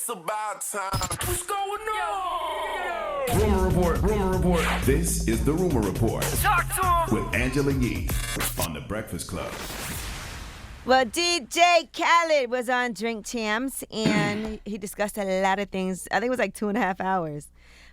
It's about time. What's going on? Rumor report. This is the Rumor Report. Talk to him. With Angela Yee on The Breakfast Club. Well, DJ Khaled was on Drink Champs, and he discussed a lot of things. I think it was like 2.5 hours.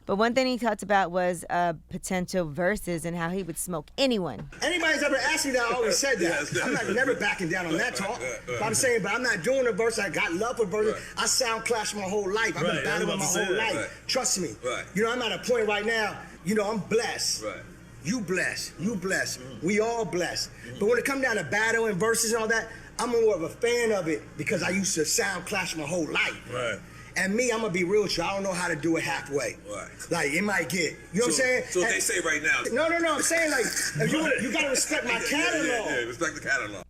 But one thing he talked about was potential verses and how he would smoke anyone. Anybody's ever asked me that, I always said that. I'm not never backing down on that talk. But I'm saying, I'm not doing a verse. I got love for verses. I sound clash my whole life. I've been battling my whole life. Right. Trust me. Right. You know, I'm at a point right now, you know, I'm blessed. Right. You blessed. You blessed. We all blessed. But when it comes down to battle and verses and all that, I'm more of a fan of it because I used to sound clash my whole life. Right. And me, I'm gonna be real with you. I don't know how to do it halfway. Right. Like it might get, you know what I'm saying? So they say right now. No. I'm saying like, if you gotta respect my catalog. Yeah, respect the catalog.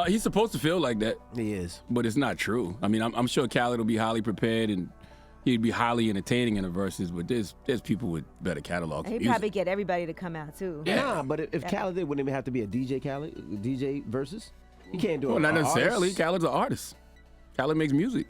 He's supposed to feel like that. He is, but it's not true. I mean, I'm sure Khaled will be highly prepared and he'd be highly entertaining in the verses. But there's people with better catalogs. He'd probably get everybody to come out too. Yeah. Nah, but if Khaled did, wouldn't it have to be a DJ Khaled, DJ versus? You can't do it. Well, not necessarily. Khaled's an artist. Khaled makes music.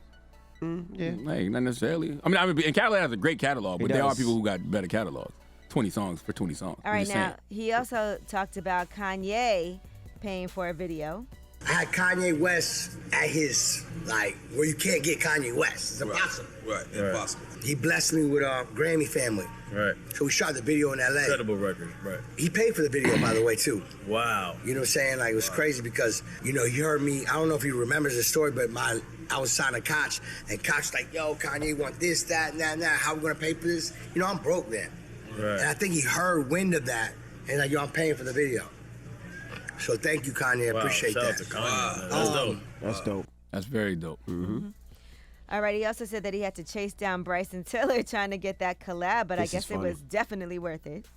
Yeah. Like, not necessarily. I mean, and Khaled has a great catalog, but there are people who got better catalogs. 20 songs for 20 songs. All right, now, he also talked about Kanye paying for a video. I had Kanye West at his, like, where you can't get Kanye West. It's impossible. Right. Impossible. He blessed me with a Grammy family. Right. So we shot the video in L.A. Incredible record, right. He paid for the video, by the way, too. Wow. You know what I'm saying? Like, it was crazy because, you know, you heard me, I don't know if he remembers the story, but I was signing Koch, and Koch like, yo, Kanye want this, that, and that, how we gonna pay for this? You know, I'm broke then. Right. And I think he heard wind of that, and like, yo, I'm paying for the video. So thank you, Kanye, I appreciate that. Shout out to Kanye, That's dope. That's dope. That's very dope. Mm-hmm. All right, he also said that he had to chase down Bryson Tiller trying to get that collab, but I guess it was definitely worth it.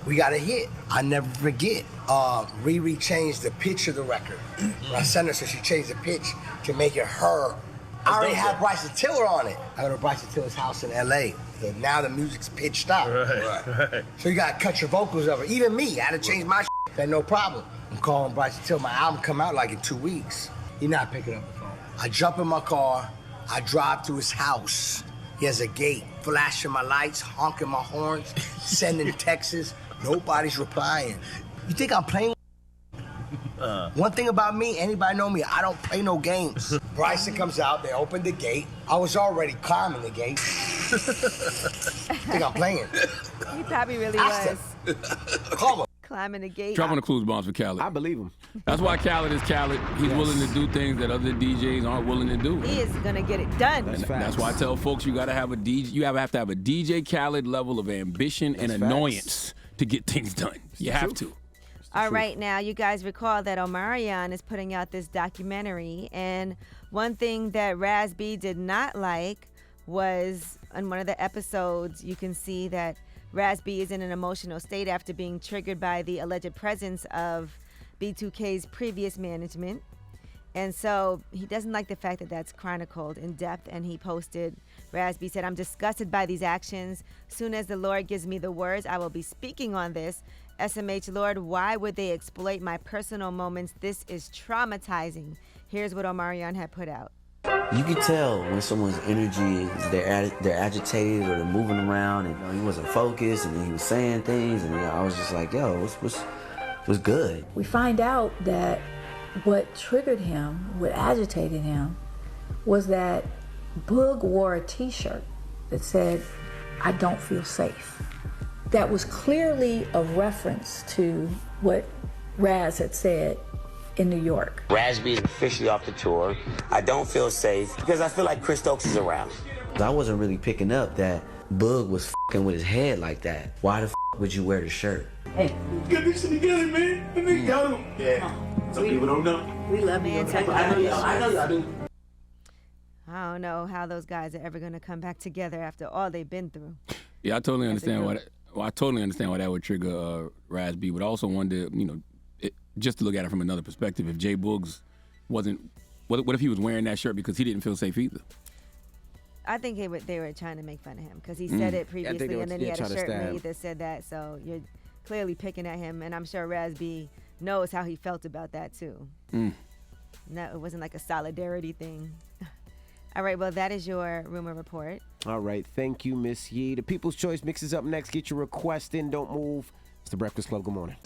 We got a hit. I never forget. Riri changed the pitch of the record. When I sent her, so she changed the pitch to make it her. I already had Bryson Tiller on it. I go to Bryson Tiller's house in L.A. So now the music's pitched up. Right. So you got to cut your vocals over. Even me, I had to change my shit. Said, no problem. I'm calling Bryson Tiller. My album come out like in 2 weeks. He's not picking up the phone. I jump in my car. I drive to his house. He has a gate, flashing my lights, honking my horns, sending texts. Nobody's replying. You think I'm playing? One thing about me, anybody know me, I don't play no games. Bryson comes out, they open the gate. I was already climbing the gate. Think I'm playing? He probably really was. Call him. Climbing the gate. Dropping the clues bombs for Khaled. I believe him. That's why Khaled is Khaled. He's willing to do things that other DJs aren't willing to do. He is gonna get it done. That's why I tell folks you gotta have a DJ. You have to have a DJ Khaled level of ambition and annoyance to get things done. You have to. All right, now you guys recall that Omarion is putting out this documentary, and one thing that Raz B did not like was on one of the episodes you can see that Raz B is in an emotional state after being triggered by the alleged presence of B2K's previous management. And so he doesn't like the fact that that's chronicled in depth, and he posted, Raz B said, "I'm disgusted by these actions. Soon as the Lord gives me the words, I will be speaking on this. SMH, Lord, why would they exploit my personal moments? This is traumatizing." Here's what Omarion had put out. You can tell when someone's energy is they're agitated or they're moving around, and he wasn't focused, and then he was saying things, and I was just like, "Yo, what's good?" We find out that what triggered him, what agitated him, was that Boog wore a T-shirt that said, "I don't feel safe." That was clearly a reference to what Raz had said in New York. Raz B is officially off the tour. I don't feel safe because I feel like Chris Stokes is around. I wasn't really picking up that Boog was f***ing with his head like that. Why the f*** would you wear the shirt? Hey, get this shit together, man. Let me go. Yeah. Some people don't know. We love you. I know y'all do. I don't know how those guys are ever going to come back together after all they've been through. Yeah, I totally understand why. I totally understand why that would trigger Raz B, but I also wonder, just to look at it from another perspective, if Jay Boogs wasn't, what if he was wearing that shirt because he didn't feel safe either? I think they were trying to make fun of him because he said it previously, and then he had a shirt made that said that. So you're clearly picking at him, and I'm sure Raz B knows how he felt about that too. No, it wasn't like a solidarity thing. All right, well, that is your rumor report. All right, thank you, Miss Yee. The People's Choice Mix is up next. Get your request in. Don't move. It's the Breakfast Club. Good morning.